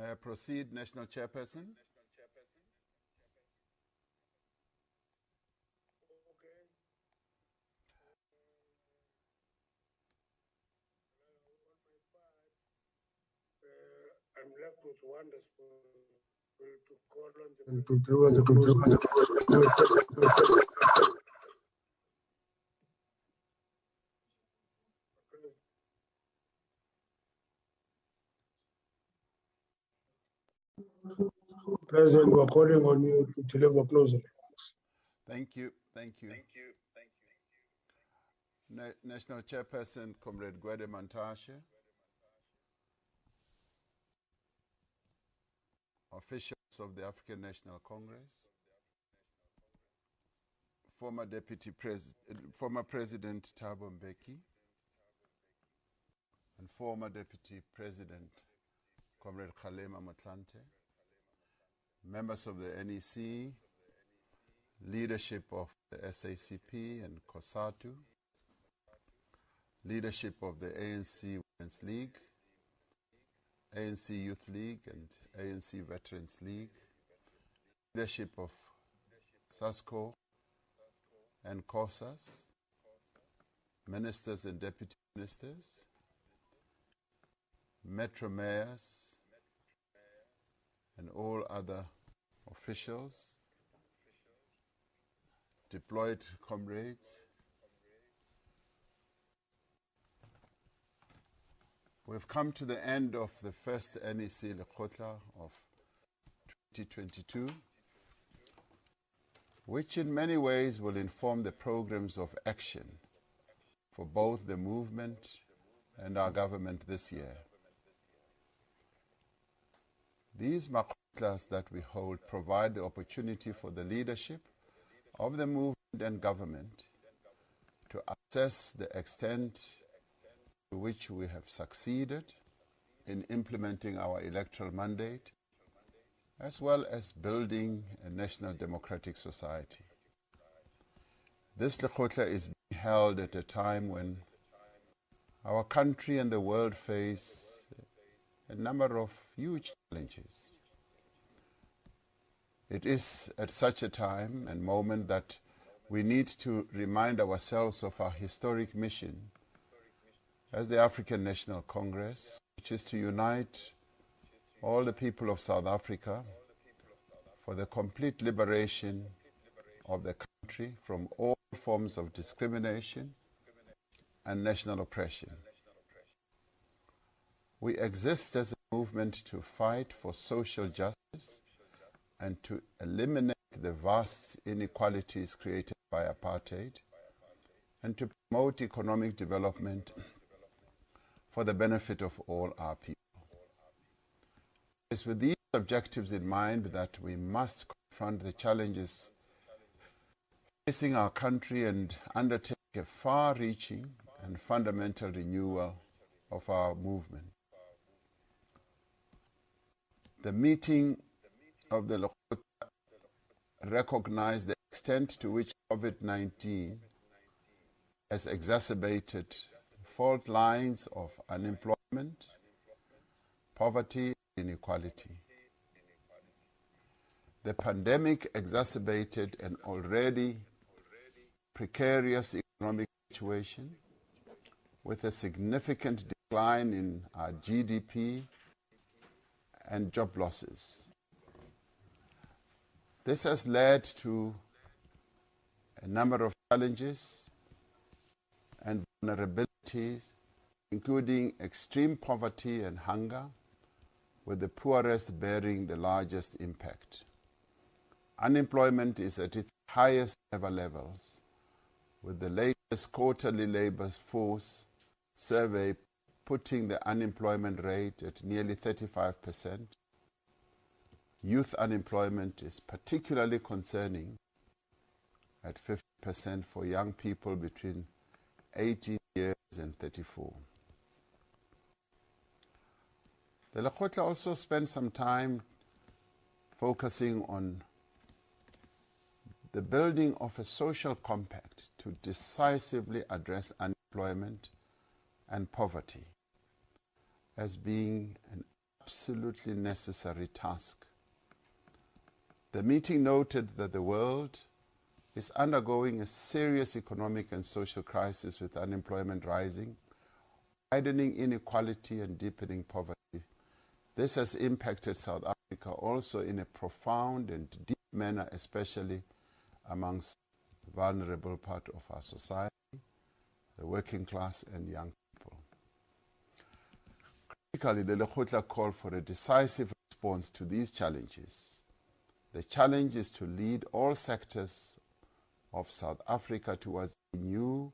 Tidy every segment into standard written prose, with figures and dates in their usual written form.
May I proceed, National Chairperson? Okay. On my part, I'm left with one responsibility to call on the President, we're calling on you to deliver closing remarks. Thank you. National Chairperson, Comrade Gwede Mantashe, officials of the African National Congress, former President Thabo Mbeki, and former Deputy President Comrade Kgalema Motlanthe, members of the NEC, leadership of the SACP and COSATU, leadership of the ANC Women's League, ANC Youth League and ANC Veterans League, leadership of SASCO and COSAS, ministers and deputy ministers, metro mayors, and all other officials, deployed comrades. We've come to the end of the first NEC Lekgotla of 2022, which in many ways will inform the programs of action for both the movement and our government this year. These Lekgotlas that we hold provide the opportunity for the leadership of the movement and government to assess the extent to which we have succeeded in implementing our electoral mandate, as well as building a national democratic society. This Lekgotla is being held at a time when our country and the world face a number of huge challenges. It is at such a time and moment that we need to remind ourselves of our historic mission as the African National Congress, which is to unite all the people of South Africa for the complete liberation of the country from all forms of discrimination and national oppression. We exist as a movement to fight for social justice and to eliminate the vast inequalities created by apartheid, and to promote economic development for the benefit of all our people. It is with these objectives in mind that we must confront the challenges facing our country and undertake a far-reaching and fundamental renewal of our movement. The meeting of the Lekgotla recognized the extent to which COVID-19 has exacerbated fault lines of unemployment, poverty, and inequality. The pandemic exacerbated an already precarious economic situation with a significant decline in our GDP and job losses. This has led to a number of challenges and vulnerabilities, including extreme poverty and hunger, with the poorest bearing the largest impact. Unemployment is at its highest ever levels, with the latest quarterly labor force survey putting the unemployment rate at nearly 35%. Youth unemployment is particularly concerning at 50% for young people between 18 years and 34. The Lekgotla also spent some time focusing on the building of a social compact to decisively address unemployment and poverty as being an absolutely necessary task. The meeting noted that the world is undergoing a serious economic and social crisis with unemployment rising, widening inequality and deepening poverty. This has impacted South Africa also in a profound and deep manner, especially amongst the vulnerable part of our society, the working class and young people. Critically, the Lekgotla called for a decisive response to these challenges. The challenge is to lead all sectors of South Africa towards a new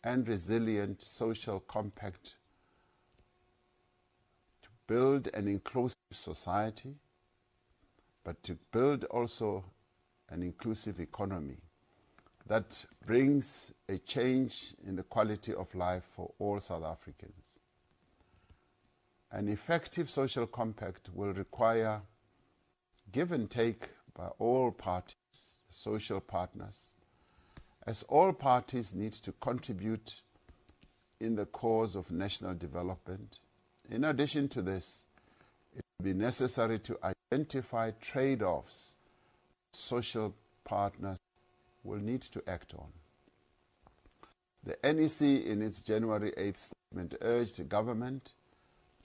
and resilient social compact to build an inclusive society, but to build also an inclusive economy that brings a change in the quality of life for all South Africans. An effective social compact will require give and take by all parties, social partners, as all parties need to contribute in the cause of national development. In addition to this, it will be necessary to identify trade-offs social partners will need to act on. The NEC, in its January 8th statement, urged the government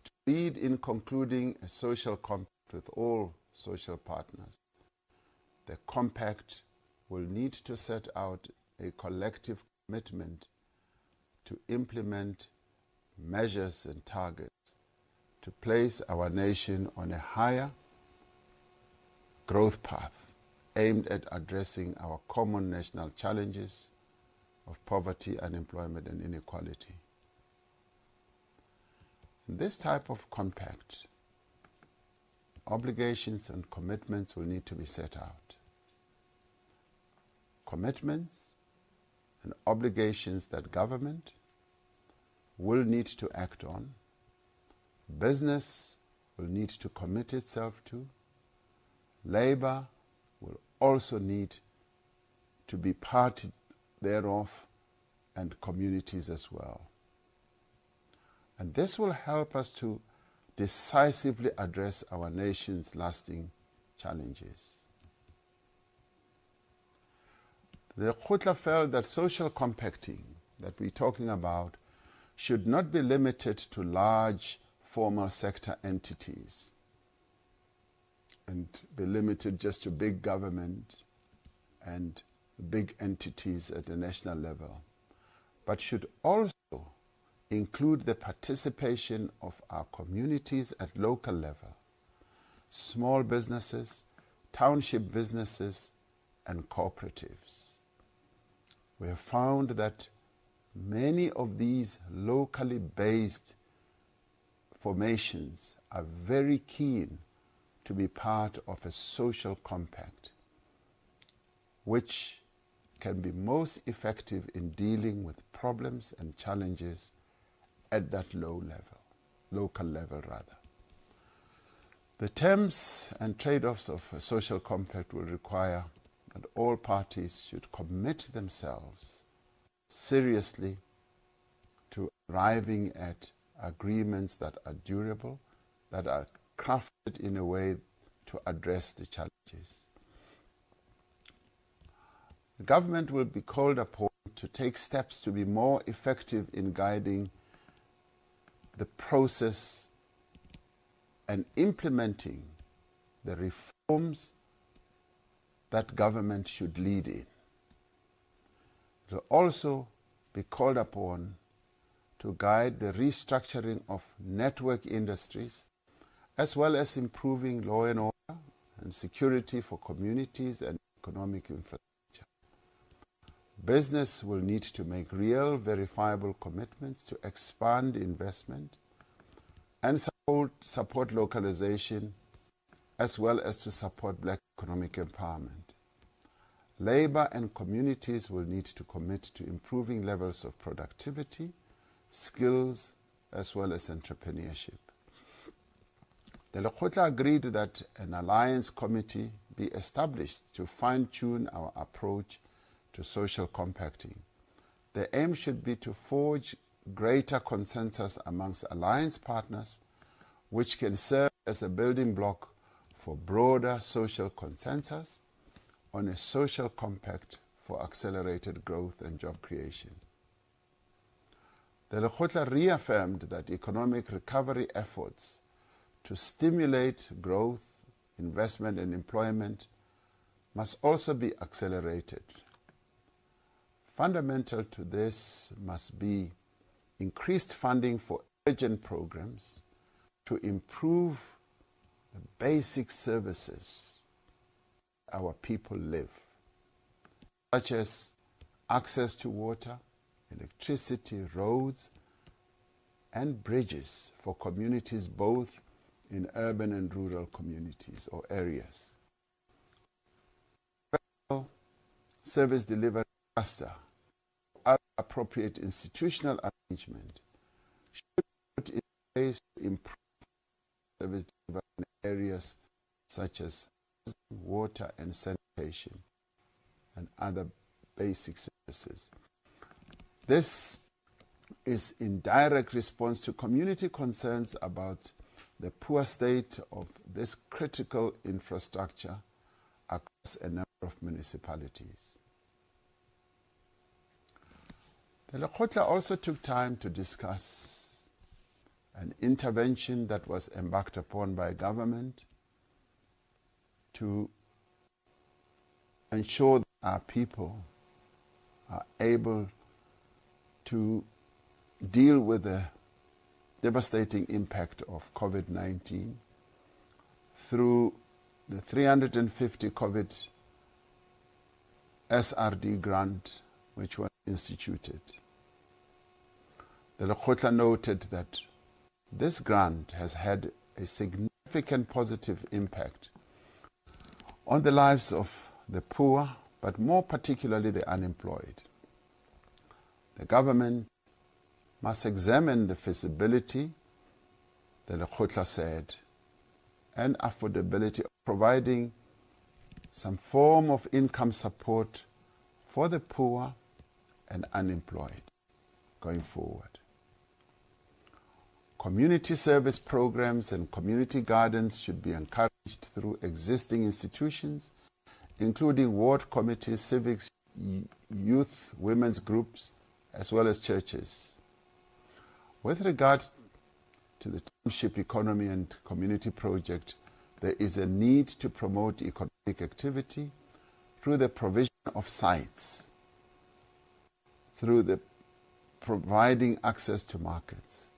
to lead in concluding a social compact with all social partners. The compact will need to set out a collective commitment to implement measures and targets to place our nation on a higher growth path aimed at addressing our common national challenges of poverty, unemployment, and inequality. In this type of compact, obligations and commitments will need to be set out. Commitments and obligations that government will need to act on, business will need to commit itself to, labor will also need to be part thereof, and communities as well. And this will help us to decisively address our nation's lasting challenges. The Lekgotla felt that social compacting that we're talking about should not be limited to large formal sector entities and be limited just to big government and big entities at the national level, but should also include the participation of our communities at local level, small businesses, township businesses, and cooperatives. We have found that many of these locally based formations are very keen to be part of a social compact, which can be most effective in dealing with problems and challenges at that local level rather. The terms and trade-offs of a social compact will require that all parties should commit themselves seriously to arriving at agreements that are durable, that are crafted in a way to address the challenges. The government will be called upon to take steps to be more effective in guiding the process and implementing the reforms that government should lead in. It will also be called upon to guide the restructuring of network industries, as well as improving law and order and security for communities and economic infrastructure. Business will need to make real, verifiable commitments to expand investment and support localization, as well as to support black economic empowerment. Labor and communities will need to commit to improving levels of productivity, skills, as well as entrepreneurship. The Lekgotla agreed that an alliance committee be established to fine-tune our approach to social compacting. The aim should be to forge greater consensus amongst alliance partners, which can serve as a building block for broader social consensus on a social compact for accelerated growth and job creation. The Lekgotla reaffirmed that economic recovery efforts to stimulate growth, investment and employment must also be accelerated. Fundamental to this must be increased funding for urgent programs to improve the basic services our people live, such as access to water, electricity, roads, and bridges for communities both in urban and rural communities or areas. Service delivery cluster, other appropriate institutional arrangement should be put in place to improve service delivery in areas such as water and sanitation and other basic services. This is in direct response to community concerns about the poor state of this critical infrastructure across a number of municipalities. The Lekgotla also took time to discuss an intervention that was embarked upon by government to ensure that our people are able to deal with the devastating impact of COVID-19 through the 350 COVID SRD grant which was instituted. The Lekgotla noted that this grant has had a significant positive impact on the lives of the poor, but more particularly the unemployed. The government must examine the feasibility, the Lekgotla said, and affordability of providing some form of income support for the poor and unemployed going forward. Community service programs and community gardens should be encouraged through existing institutions, including ward committees, civics, youth, women's groups, as well as churches. With regard to the township economy and community project, there is a need to promote economic activity through the provision of sites, through the providing access to markets,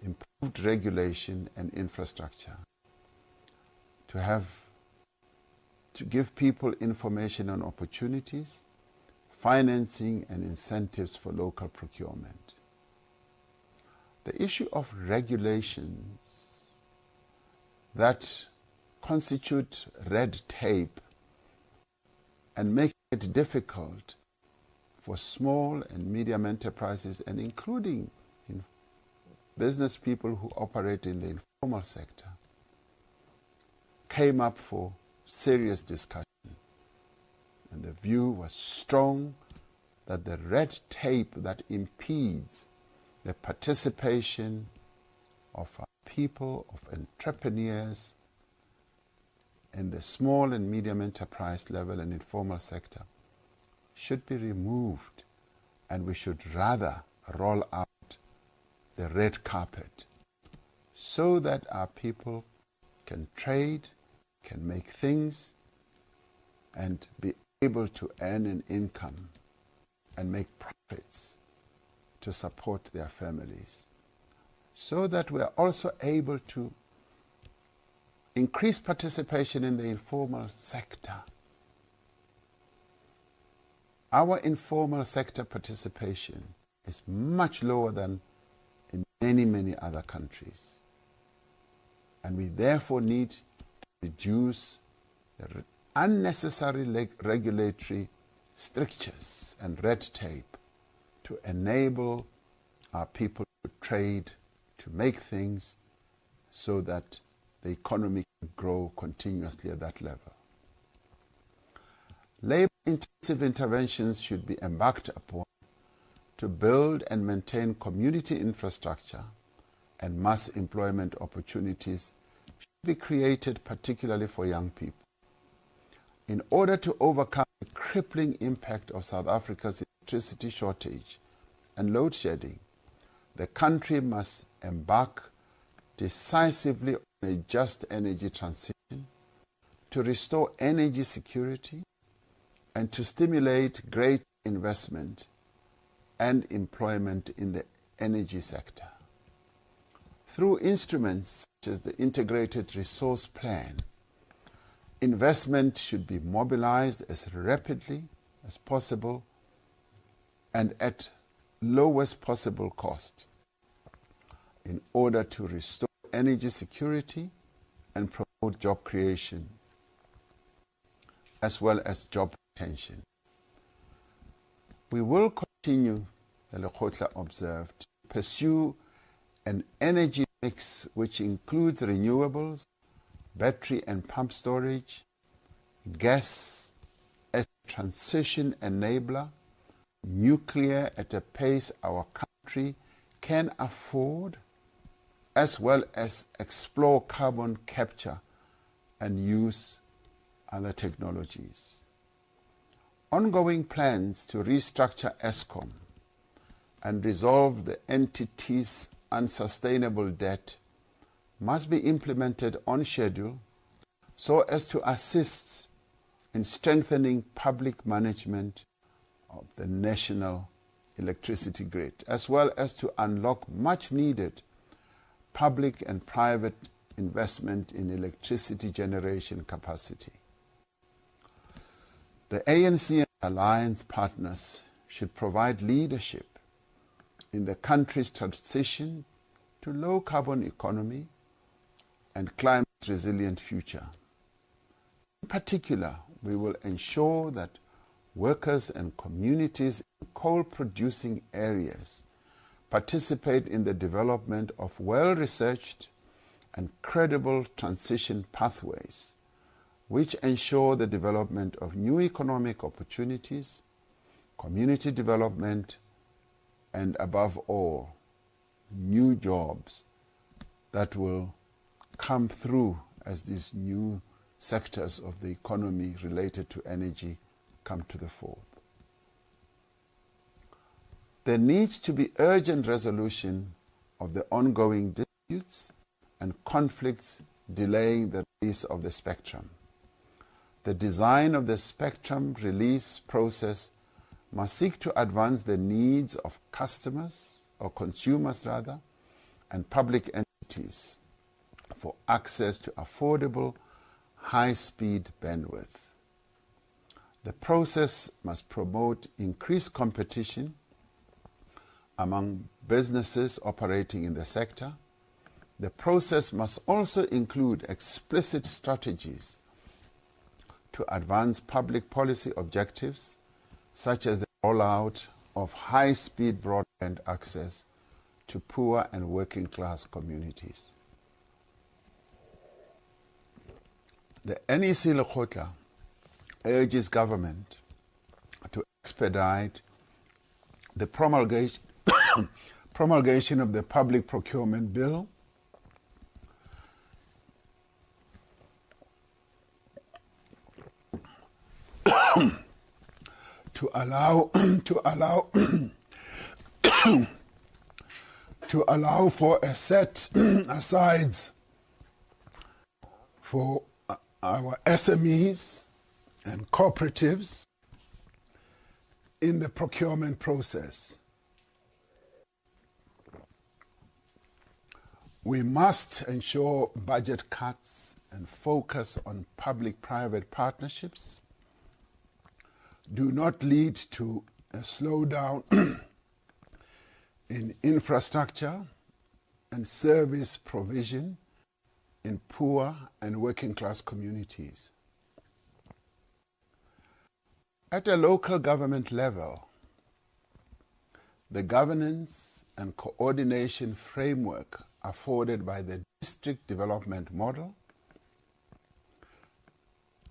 improved regulation and infrastructure, to give people information on opportunities, financing and incentives for local procurement. The issue of regulations that constitute red tape and make it difficult for small and medium enterprises, and including business people who operate in the informal sector, came up for serious discussion. And the view was strong that the red tape that impedes the participation of our people, of entrepreneurs in the small and medium enterprise level and informal sector should be removed, and we should rather roll out the red carpet so that our people can trade, can make things, and be able to earn an income and make profits to support their families, so that we are also able to increase participation in the informal sector. Our informal sector participation is much lower than in many, many other countries. And we therefore need to reduce the unnecessary regulatory strictures and red tape to enable our people to trade, to make things, so that the economy can grow continuously at that level. Labor-intensive interventions should be embarked upon to build and maintain community infrastructure, and mass employment opportunities should be created particularly for young people. In order to overcome the crippling impact of South Africa's electricity shortage and load shedding, the country must embark decisively on a just energy transition to restore energy security and to stimulate great investment and employment in the energy sector. Through instruments such as the Integrated Resource Plan, investment should be mobilized as rapidly as possible and at lowest possible cost in order to restore energy security and promote job creation as well as job retention. We will continue, the Lekgotla observed, to pursue an energy mix which includes renewables, battery and pump storage, gas as a transition enabler, nuclear at a pace our country can afford, as well as explore carbon capture and use other technologies. Ongoing plans to restructure Eskom and resolve the entity's unsustainable debt must be implemented on schedule so as to assist in strengthening public management of the national electricity grid, as well as to unlock much needed public and private investment in electricity generation capacity. The ANC and alliance partners should provide leadership in the country's transition to low carbon economy and climate resilient future. In particular, we will ensure that workers and communities in coal producing areas participate in the development of well-researched and credible transition pathways which ensure the development of new economic opportunities, community development, and above all, new jobs that will come through as these new sectors of the economy related to energy come to the fore. There needs to be urgent resolution of the ongoing disputes and conflicts delaying the release of the spectrum. The design of the spectrum release process must seek to advance the needs of customers, or consumers rather, and public entities for access to affordable, high-speed bandwidth. The process must promote increased competition among businesses operating in the sector. The process must also include explicit strategies to advance public policy objectives, such as the rollout of high-speed broadband access to poor and working-class communities. The NEC Lekgotla urges government to expedite the promulgation of the Public Procurement Bill to allow for a set asides for our SMEs and cooperatives in the procurement process. We must ensure budget cuts and focus on public-private partnerships do not lead to a slowdown in infrastructure and service provision in poor and working-class communities. At a local government level, the governance and coordination framework afforded by the district development model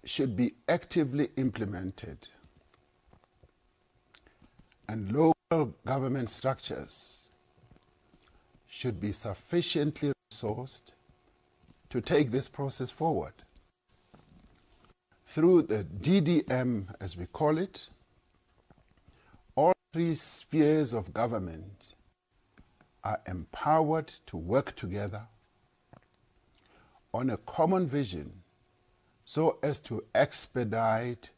should be actively implemented, and local government structures should be sufficiently resourced to take this process forward. Through the DDM, as we call it, all three spheres of government are empowered to work together on a common vision so as to expedite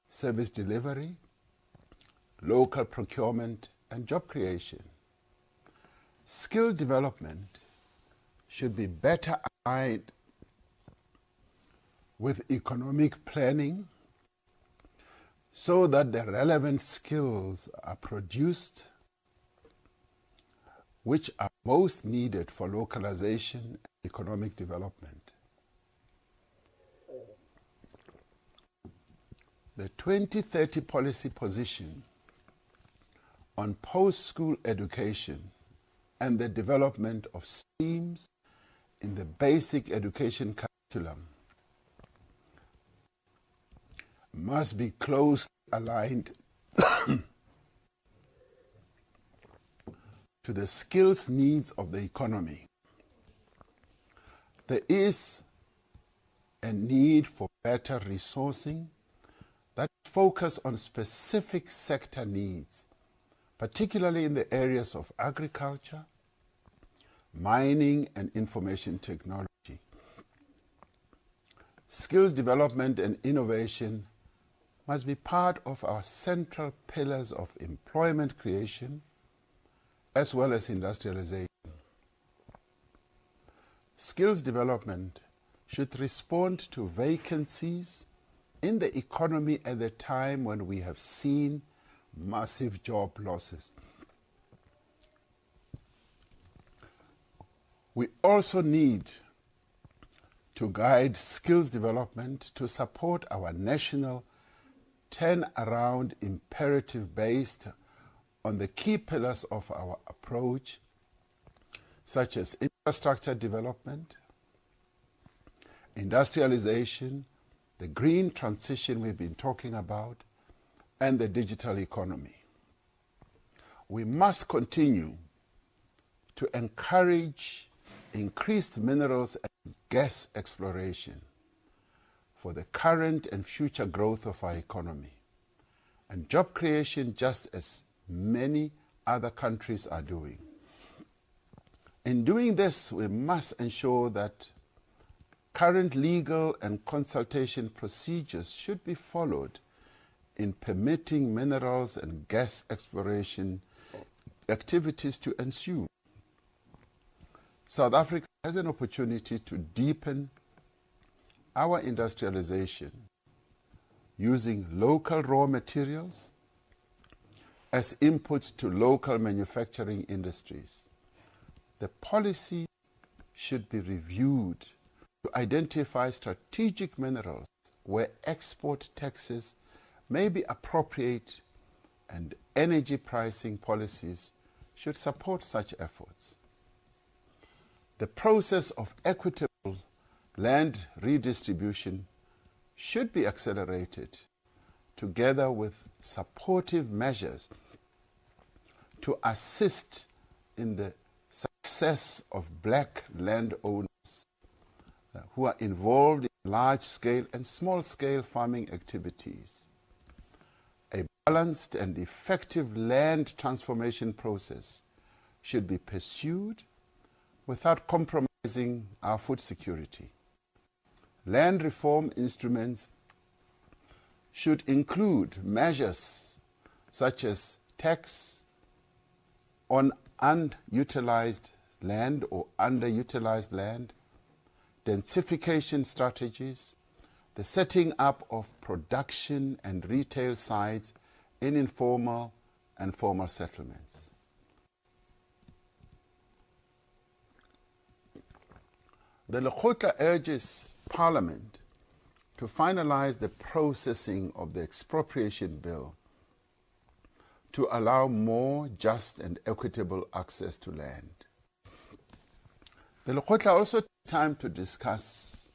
service delivery, local procurement, and job creation. Skill development should be better aligned with economic planning so that the relevant skills are produced which are most needed for localization and economic development. The 2030 policy position on post-school education and the development of streams in the basic education curriculum must be closely aligned to the skills needs of the economy. There is a need for better resourcing that focus on specific sector needs, particularly in the areas of agriculture, mining, and information technology. Skills development and innovation must be part of our central pillars of employment creation as well as industrialization. Skills development should respond to vacancies in the economy at the time when we have seen massive job losses. We also need to guide skills development to support our national turnaround imperative based on the key pillars of our approach, such as infrastructure development, industrialization, the green transition we've been talking about, and the digital economy. We must continue to encourage increased minerals and gas exploration for the current and future growth of our economy and job creation, just as many other countries are doing. In doing this, we must ensure that current legal and consultation procedures should be followed in permitting minerals and gas exploration activities to ensue. South Africa has an opportunity to deepen our industrialization using local raw materials as inputs to local manufacturing industries. The policy should be reviewed to identify strategic minerals where export taxes may be appropriate, and energy pricing policies should support such efforts. The process of equitable land redistribution should be accelerated together with supportive measures to assist in the success of black landowners who are involved in large-scale and small-scale farming activities. A balanced and effective land transformation process should be pursued without compromising our food security. Land reform instruments should include measures such as tax on unutilized land or underutilized land, densification strategies, the setting up of production and retail sites in informal and formal settlements. The Lekgotla urges Parliament to finalize the processing of the expropriation bill to allow more just and equitable access to land. The Lekgotla also took time to discuss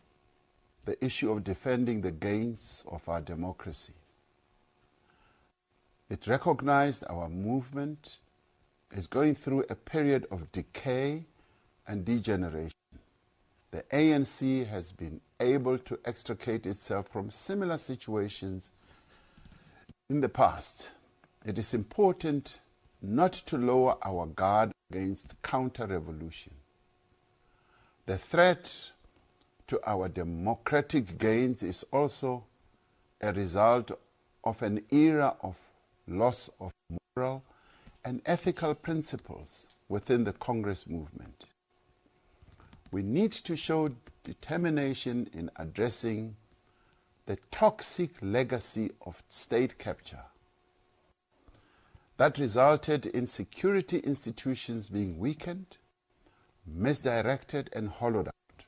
the issue of defending the gains of our democracy. It recognized our movement is going through a period of decay and degeneration. the ANC has been able to extricate itself from similar situations in the past. It is important not to lower our guard against counter-revolution. The threat to our democratic gains is also a result of an era of loss of moral and ethical principles within the Congress movement. We need to show determination in addressing the toxic legacy of state capture that resulted in security institutions being weakened, misdirected, and hollowed out.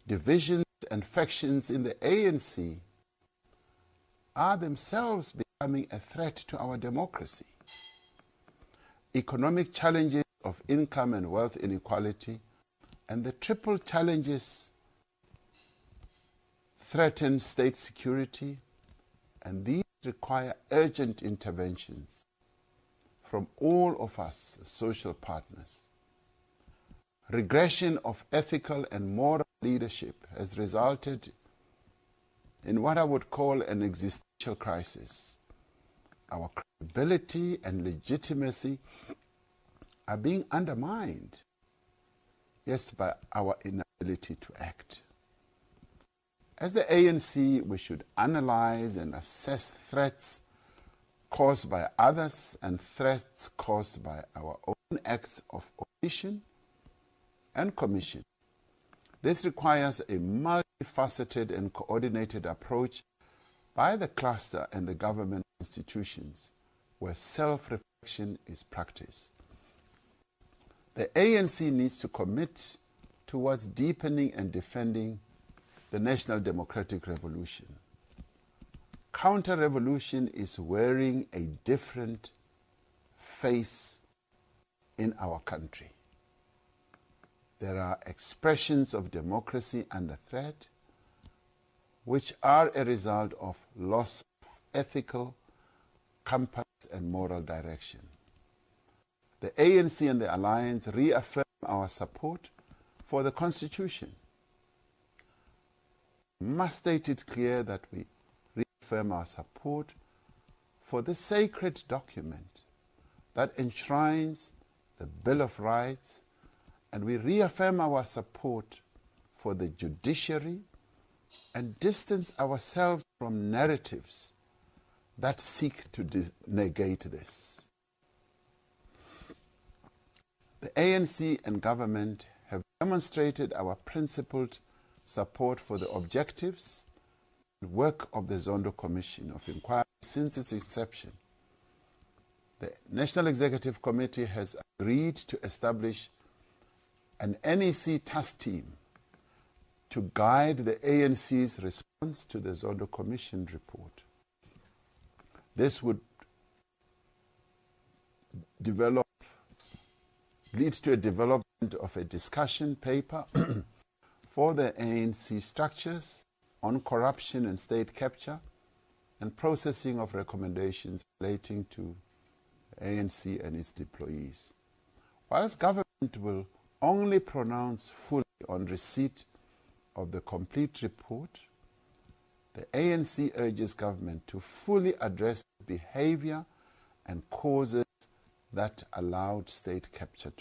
Divisions and factions in the ANC are themselves becoming a threat to our democracy. Economic challenges of income and wealth inequality and the triple challenges threaten state security, and these require urgent interventions from all of us as social partners. Regression of ethical and moral leadership has resulted in what I would call an existential crisis. Our credibility and legitimacy are being undermined, yes, by our inability to act. As the ANC, we should analyze and assess threats caused by others and threats caused by our own acts of omission and commission. This requires a multifaceted and coordinated approach by the cluster and the government institutions where self-reflection is practiced. The ANC needs to commit towards deepening and defending the National Democratic Revolution. Counter-revolution is wearing a different face in our country. There are expressions of democracy under threat, which are a result of loss of ethical compass and moral direction. The ANC and the Alliance reaffirm our support for the Constitution. We must state it clear that we reaffirm our support for the sacred document that enshrines the Bill of Rights, and we reaffirm our support for the judiciary and distance ourselves from narratives that seek to negate this. The ANC and government have demonstrated our principled support for the objectives and work of the Zondo Commission of Inquiry since its inception. The National Executive Committee has agreed to establish an NEC task team to guide the ANC's response to the Zondo Commission report. This would lead to a development of a discussion paper for the ANC structures on corruption and state capture and processing of recommendations relating to ANC and its deployees. Whilst government will only pronounce fully on receipt of the complete report, the ANC urges government to fully address behavior and causes that allowed state capture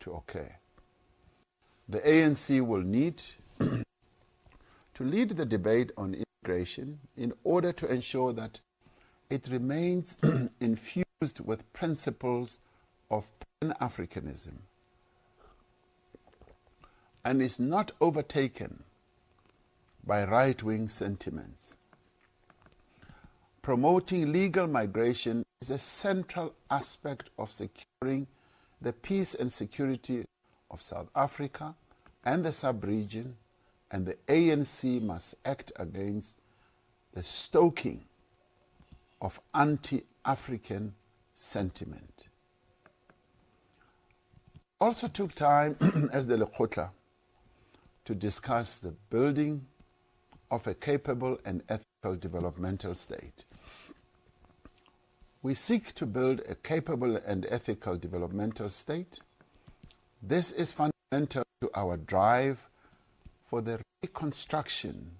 to occur. The ANC will need to lead the debate on immigration in order to ensure that it remains infused with principles of Pan-Africanism and is not overtaken by right-wing sentiments. Promoting legal migration is a central aspect of securing the peace and security of South Africa and the sub-region, and the ANC must act against the stoking of anti-African sentiment. Also took time as the Lekgotla to discuss the building of a capable and ethical developmental state. We seek to build a capable and ethical developmental state. This is fundamental to our drive for the reconstruction,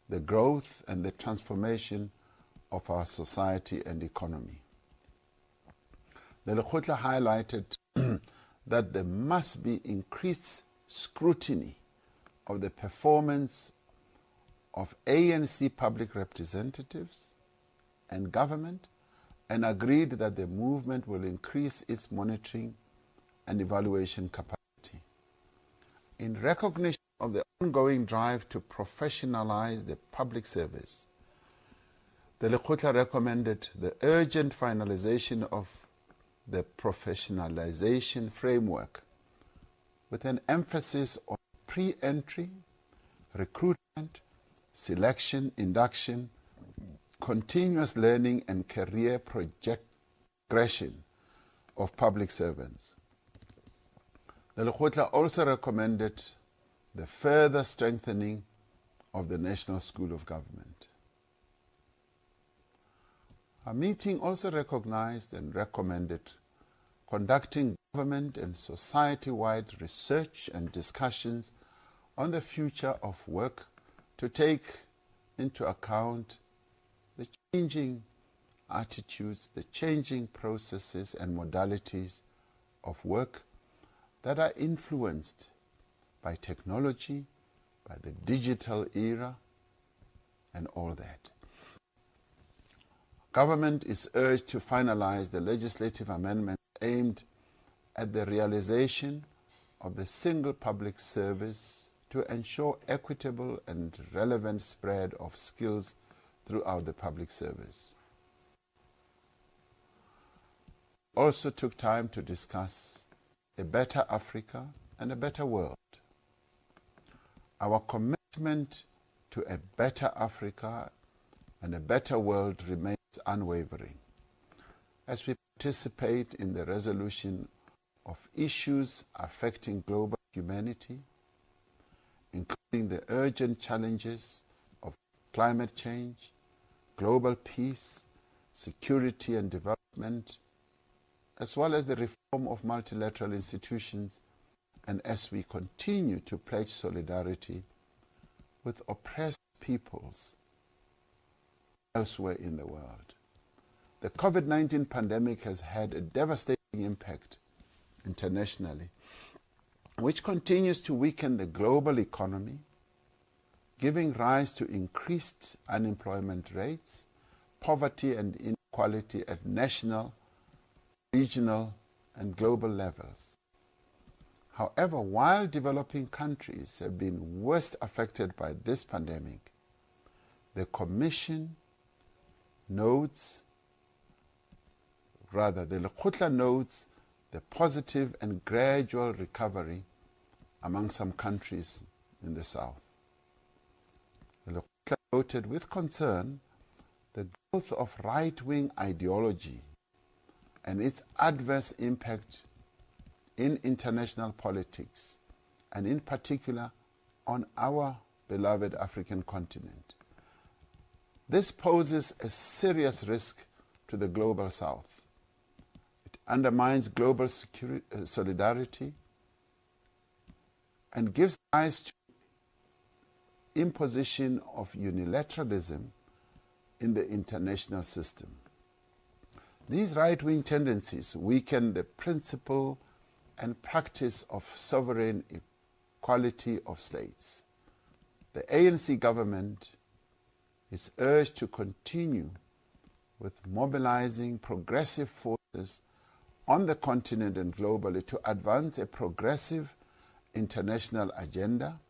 the growth and the transformation of our society and economy. The Lekgotla highlighted that there must be increased scrutiny of the performance of ANC public representatives and government, and agreed that the movement will increase its monitoring and evaluation capacity. In recognition of the ongoing drive to professionalize the public service, the Lekgotla recommended the urgent finalization of the professionalization framework with an emphasis on pre-entry, recruitment, selection, induction, continuous learning and career progression of public servants. The Lekgotla also recommended the further strengthening of the National School of Government. Our meeting also recognized and recommended conducting government and society-wide research and discussions on the future of work to take into account the changing attitudes, the changing processes and modalities of work that are influenced by technology, by the digital era, and all that. Government is urged to finalize the legislative amendments aimed at the realization of the single public service to ensure equitable and relevant spread of skills throughout the public service. Also took time to discuss a better Africa and a better world. Our commitment to a better Africa and a better world remains unwavering as we participate in the resolution of issues affecting global humanity, including the urgent challenges of climate change, global peace, security and development, as well as the reform of multilateral institutions, and as we continue to pledge solidarity with oppressed peoples elsewhere in the world. The COVID-19 pandemic has had a devastating impact internationally, which continues to weaken the global economy, giving rise to increased unemployment rates, poverty and inequality at national, regional, and global levels. However, while developing countries have been worst affected by this pandemic, the Lekgotla notes the positive and gradual recovery among some countries in the South. The Lekgotla noted with concern the growth of right-wing ideology and its adverse impact in international politics, and in particular on our beloved African continent. This poses a serious risk to the global South. It undermines global solidarity and gives rise to imposition of unilateralism in the international system. These right-wing tendencies weaken the principle and practice of sovereign equality of states. The ANC government is urged to continue with mobilizing progressive forces on the continent and globally to advance a progressive international agenda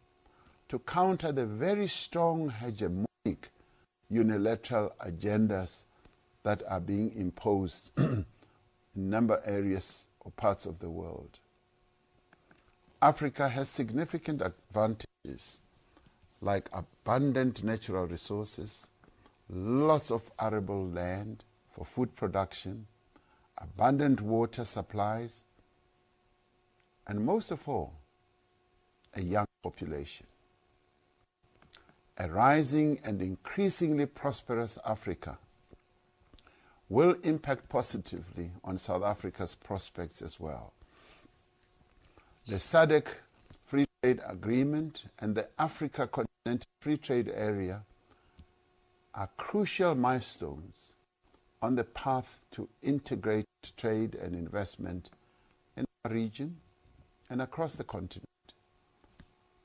to counter the very strong hegemonic unilateral agendas that are being imposed in a number of areas or parts of the world. Africa has significant advantages like abundant natural resources, lots of arable land for food production, abundant water supplies, and most of all, a young population. A rising and increasingly prosperous Africa will impact positively on South Africa's prospects as well. The SADC Free Trade Agreement and the Africa Continental Free Trade Area are crucial milestones on the path to integrate trade and investment in our region and across the continent.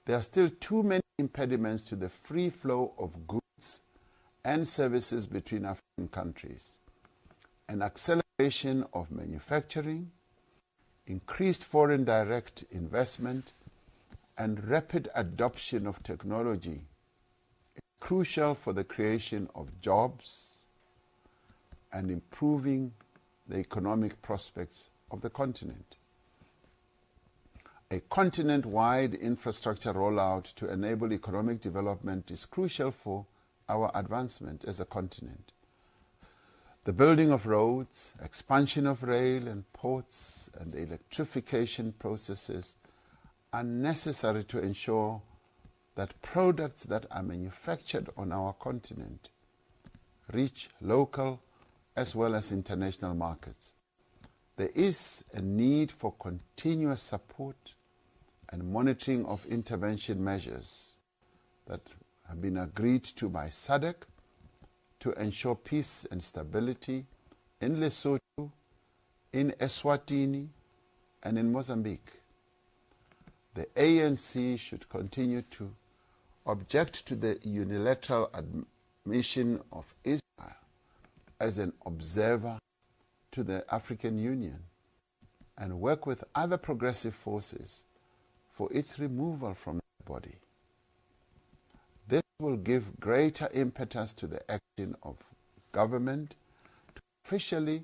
There are still too many impediments to the free flow of goods and services between African countries. An acceleration of manufacturing, increased foreign direct investment, and rapid adoption of technology is crucial for the creation of jobs and improving the economic prospects of the continent. A continent-wide infrastructure rollout to enable economic development is crucial for our advancement as a continent. The building of roads, expansion of rail and ports, and the electrification processes are necessary to ensure that products that are manufactured on our continent reach local as well as international markets. There is a need for continuous support and monitoring of intervention measures that have been agreed to by SADC to ensure peace and stability in Lesotho, in Eswatini, and in Mozambique. The ANC should continue to object to the unilateral admission of Israel as an observer to the African Union and work with other progressive forces for its removal from the body. This will give greater impetus to the action of government to officially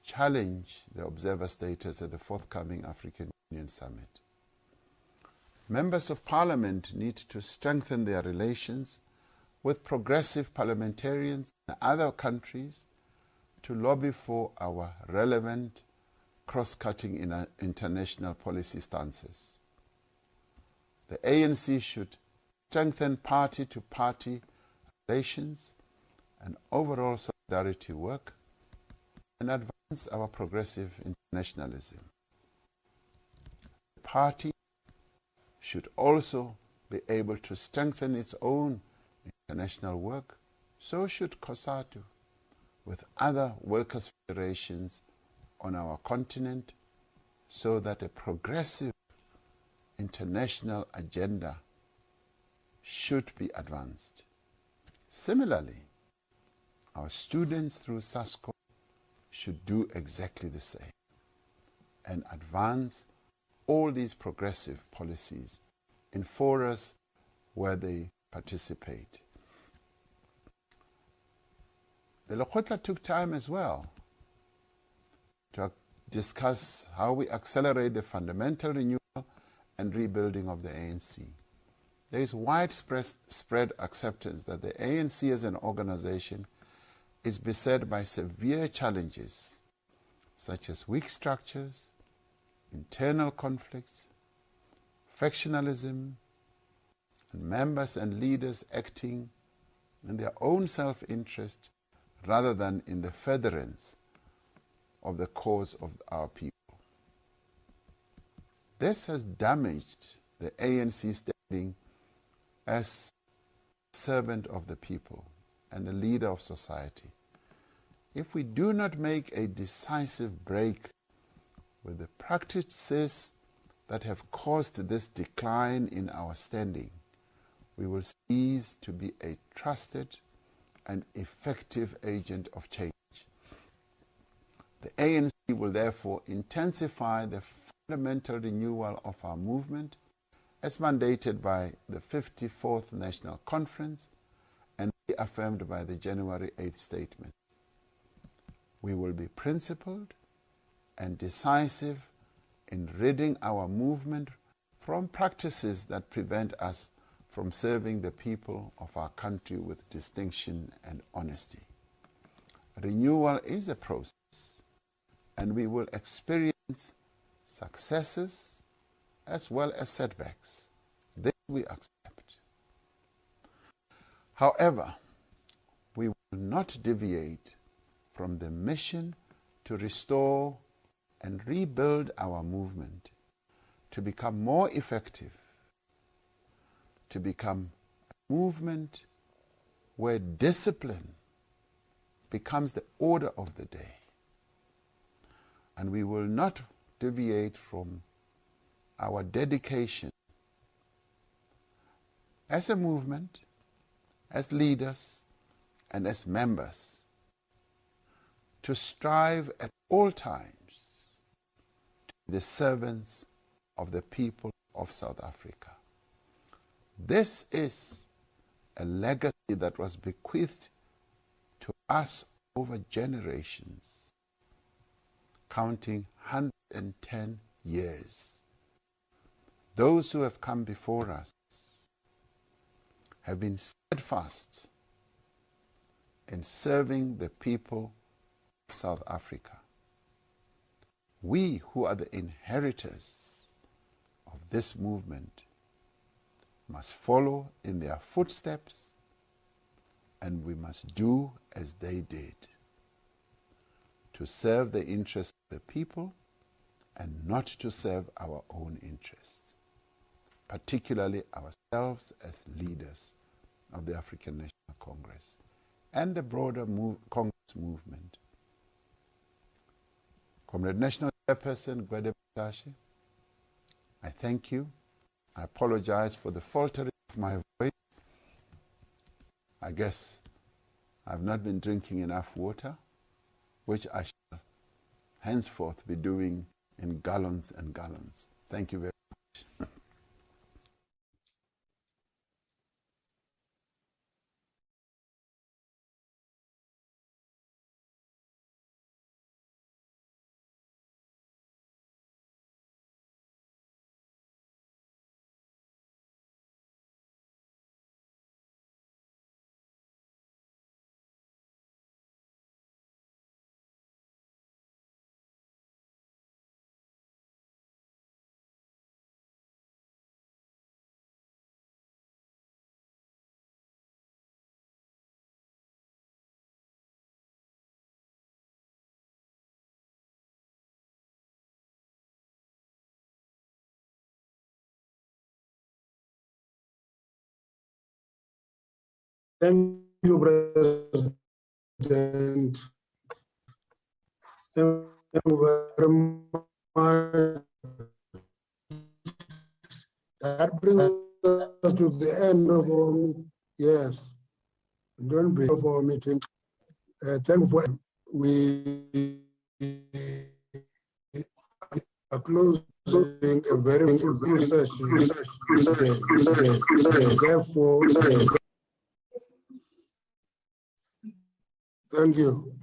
challenge the observer status at the forthcoming African Union Summit. Members of Parliament need to strengthen their relations with progressive parliamentarians in other countries to lobby for our relevant cross-cutting international policy stances. The ANC should strengthen party-to-party relations and overall solidarity work and advance our progressive internationalism. The party should also be able to strengthen its own international work, so should COSATU, with other workers' federations on our continent, so that a progressive international agenda should be advanced. Similarly, our students through SASCO should do exactly the same and advance all these progressive policies in forums where they participate. The Lekgotla took time as well to discuss how we accelerate the fundamental renewal and rebuilding of the ANC. There is widespread acceptance that the ANC as an organization is beset by severe challenges such as weak structures, internal conflicts, factionalism, and members and leaders acting in their own self-interest rather than in the furtherance of the cause of our people. This has damaged the ANC standing as servant of the people and a leader of society. If we do not make a decisive break with the practices that have caused this decline in our standing, we will cease to be a trusted and effective agent of change. The ANC will therefore intensify the fundamental renewal of our movement as mandated by the 54th National Conference and reaffirmed by the January 8th statement. We will be principled and decisive in ridding our movement from practices that prevent us from serving the people of our country with distinction and honesty. Renewal is a process, and we will experience successes as well as setbacks. This we accept. However, we will not deviate from the mission to restore and rebuild our movement, to become more effective to become a movement where discipline becomes the order of the day. And we will not deviate from our dedication as a movement, as leaders, and as members to strive at all times to be the servants of the people of South Africa. This is a legacy that was bequeathed to us over generations, counting 110 years. Those who have come before us have been steadfast in serving the people of South Africa. We who are the inheritors of this movement must follow in their footsteps, and we must do as they did, to serve the interests of the people and not to serve our own interests, particularly ourselves as leaders of the African National Congress and the broader Congress movement. Comrade National Chairperson Gwede Matashi, I thank you. I apologize for the faltering of my voice. I guess I've not been drinking enough water, which I shall henceforth be doing in gallons and gallons. Thank you very much. Thank you, President. Thank you very much. That brings us to the end of our meeting. Yes, don't be of our meeting. Thank you for we are closing a very full session today. Therefore, thank you.